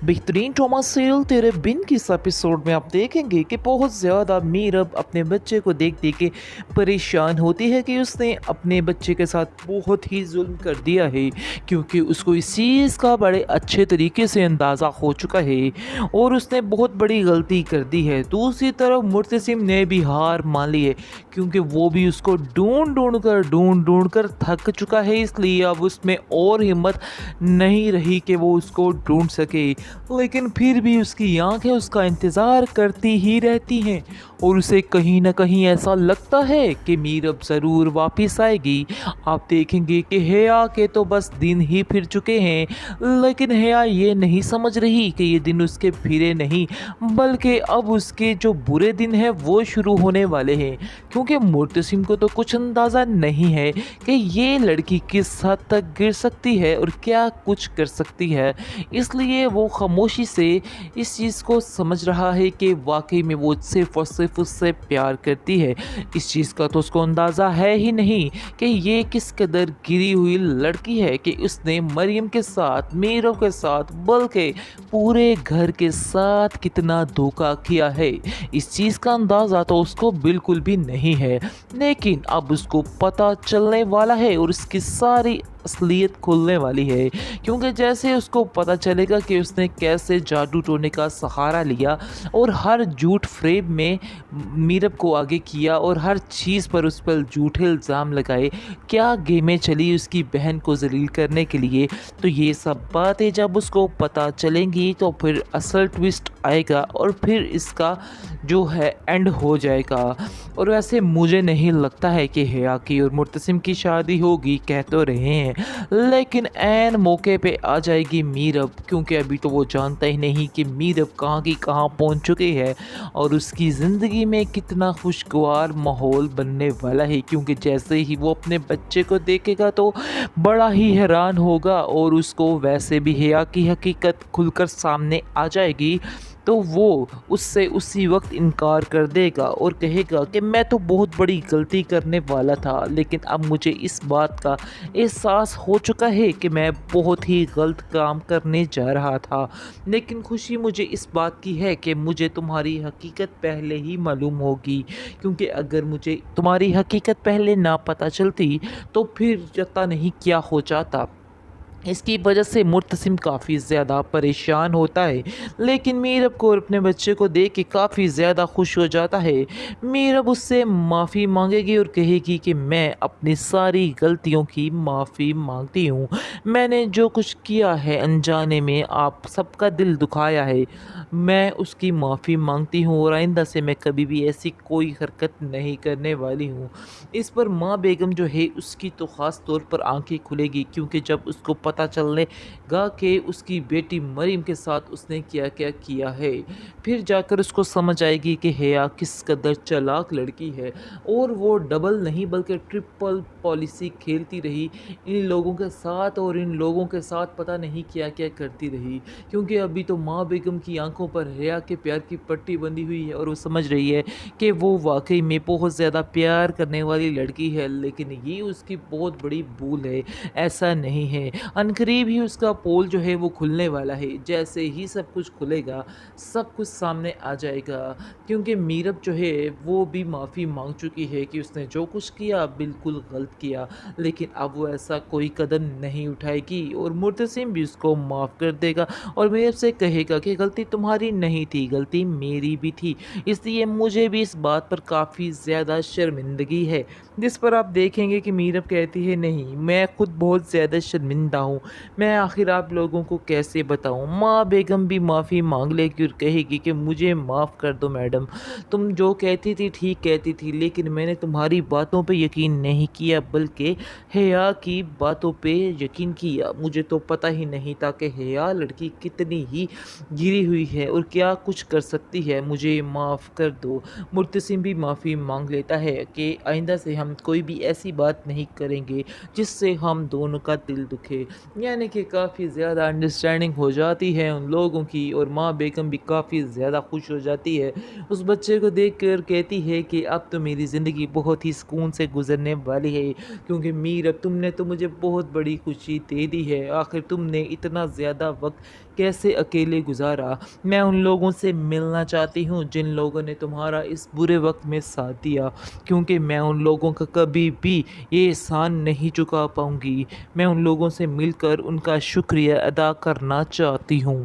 बेहतरीन trauma serial तेरे बिन की इस एपिसोड में आप देखेंगे कि बहुत ज़्यादा मीरब अपने बच्चे को देख देख के परेशान होती है कि उसने अपने बच्चे के साथ बहुत ही जुल्म कर दिया है, क्योंकि उसको इस चीज़ का बड़े अच्छे तरीके से अंदाज़ा हो चुका है और उसने बहुत बड़ी गलती कर दी है। दूसरी तरफ मुर्तसिम ने भी हार मान ली है, क्योंकि वो भी उसको ढूंढ ढूंढ कर थक चुका है, इसलिए अब उसमें और हिम्मत नहीं रही कि वो उसको ढूंढ सके। लेकिन फिर भी उसकी आंखें उसका इंतज़ार करती ही रहती हैं और उसे कहीं ना कहीं ऐसा लगता है कि मीर अब ज़रूर वापस आएगी। आप देखेंगे कि हेया के तो बस दिन ही फिर चुके हैं, लेकिन हेया ये नहीं समझ रही कि ये दिन उसके फिरे नहीं, बल्कि अब उसके जो बुरे दिन हैं वो शुरू होने वाले हैं, क्योंकि मुर्तसिम को तो कुछ अंदाज़ा नहीं है कि ये लड़की किस हद तक गिर सकती है और क्या कुछ कर सकती है। इसलिए वो खामोशी से इस चीज़ को समझ रहा है कि वाकई में वो सिर्फ़ और सिर्फ उससे प्यार करती है। इस चीज़ का तो उसको अंदाज़ा है ही नहीं कि ये किस कदर गिरी हुई लड़की है कि उसने मरियम के साथ, मीरव के साथ, बल्कि पूरे घर के साथ कितना धोखा किया है। इस चीज़ का अंदाज़ा तो उसको बिल्कुल भी नहीं है, लेकिन अब उसको पता चलने वाला है और उसकी सारी असलियत खुलने वाली है, क्योंकि जैसे उसको पता चलेगा कि उसने कैसे जादू टोने का सहारा लिया और हर झूठ फ्रेब में मीरब को आगे किया और हर चीज़ पर उस पर झूठे इल्ज़ाम लगाए, क्या गेमें चली उसकी बहन को जलील करने के लिए। तो ये सब बातें जब उसको पता चलेंगी तो फिर असल ट्विस्ट आएगा और फिर इसका जो है एंड हो जाएगा। और वैसे मुझे नहीं लगता है कि हेया की और मुर्तसिम की शादी होगी, कह तो रहे हैं, लेकिन ऐन मौके पे आ जाएगी मीरब, क्योंकि अभी तो वो जानता ही नहीं कि मीरब कहाँ की कहाँ पहुँच चुकी है और उसकी ज़िंदगी में कितना खुशगवार माहौल बनने वाला है। क्योंकि जैसे ही वो अपने बच्चे को देखेगा तो बड़ा ही हैरान होगा और उसको वैसे भी हेया की हकीकत खुलकर सामने आ जाएगी, तो वो उससे उसी वक्त इनकार कर देगा और कहेगा कि मैं तो बहुत बड़ी गलती करने वाला था, लेकिन अब मुझे इस बात का एहसास हो चुका है कि मैं बहुत ही गलत काम करने जा रहा था। लेकिन खुशी मुझे इस बात की है कि मुझे तुम्हारी हकीकत पहले ही मालूम होगी, क्योंकि अगर मुझे तुम्हारी हकीकत पहले ना पता चलती तो फिर पता नहीं क्या हो जाता। इसकी वजह से मुर्तसिम काफ़ी ज़्यादा परेशान होता है, लेकिन मीरब को और अपने बच्चे को देख के काफ़ी ज़्यादा खुश हो जाता है। मीरब उससे माफ़ी मांगेगी और कहेगी कि मैं अपनी सारी गलतियों की माफ़ी मांगती हूँ। मैंने जो कुछ किया है अनजाने में आप सबका दिल दुखाया है, मैं उसकी माफ़ी मांगती हूँ और आइंदा से मैं कभी भी ऐसी कोई हरकत नहीं करने वाली हूँ। इस पर माँ बेगम जो है उसकी तो ख़ास तौर पर आंखें खुलेगी, क्योंकि जब उसको पता चलेगा कि उसकी बेटी मरीम के साथ उसने क्या क्या किया है, फिर जाकर उसको समझ आएगी कि हेया किस कदर चालाक लड़की है और वो डबल नहीं बल्कि ट्रिपल पॉलिसी खेलती रही इन लोगों के साथ और इन लोगों के साथ पता नहीं क्या क्या करती रही। क्योंकि अभी तो माँ बेगम की आंखों पर हेया के प्यार की पट्टी बंधी हुई है और वो समझ रही है कि वो वाकई में बहुत ज़्यादा प्यार करने वाली लड़की है, लेकिन ये उसकी बहुत बड़ी भूल है, ऐसा नहीं है। अनकरीब ही उसका पोल जो है वो खुलने वाला है, जैसे ही सब कुछ खुलेगा सब कुछ सामने आ जाएगा, क्योंकि मीरब जो है वो भी माफ़ी मांग चुकी है कि उसने जो कुछ किया बिल्कुल गलत किया, लेकिन अब वो ऐसा कोई कदम नहीं उठाएगी और मुर्तसिम भी उसको माफ़ कर देगा और मीरब से कहेगा कि गलती तुम्हारी नहीं थी, गलती मेरी भी थी, इसलिए मुझे भी इस बात पर काफ़ी ज़्यादा शर्मिंदगी है। जिस पर आप देखेंगे कि मीरब कहती है नहीं, मैं खुद बहुत ज़्यादा शर्मिंदा हूँ, मैं आखिर आप लोगों को कैसे बताऊँ। माँ बेगम भी माफ़ी मांग लेगी और कहेगी कि मुझे माफ़ कर दो मैडम, तुम जो कहती थी ठीक कहती थी, लेकिन मैंने तुम्हारी बातों पे यकीन नहीं किया बल्कि हेया की बातों पे यकीन किया। मुझे तो पता ही नहीं था कि हेया लड़की कितनी ही गिरी हुई है और क्या कुछ कर सकती है, मुझे माफ़ कर दो। मुर्तसिम भी माफ़ी मांग लेता है कि आइंदा से हम कोई भी ऐसी बात नहीं करेंगे जिससे हम दोनों का दिल दुखे। یعنی کہ کافی زیادہ انڈرسٹینڈنگ ہو جاتی ہے ان لوگوں کی، اور ماں بیگم بھی کافی زیادہ خوش ہو جاتی ہے اس بچے کو دیکھ کر، کہتی ہے کہ اب تو میری زندگی بہت ہی سکون سے گزرنے والی ہے، کیونکہ میر اب تم نے تو مجھے بہت بڑی خوشی دے دی ہے۔ آخر تم نے اتنا زیادہ وقت کیسے اکیلے گزارا؟ میں ان لوگوں سے ملنا چاہتی ہوں جن لوگوں نے تمہارا اس برے وقت میں ساتھ دیا، کیونکہ میں ان لوگوں کا کبھی بھی یہ احسان نہیں چکا پاؤں گی۔ میں ان لوگوں سے مل کر ان کا شکریہ ادا کرنا چاہتی ہوں۔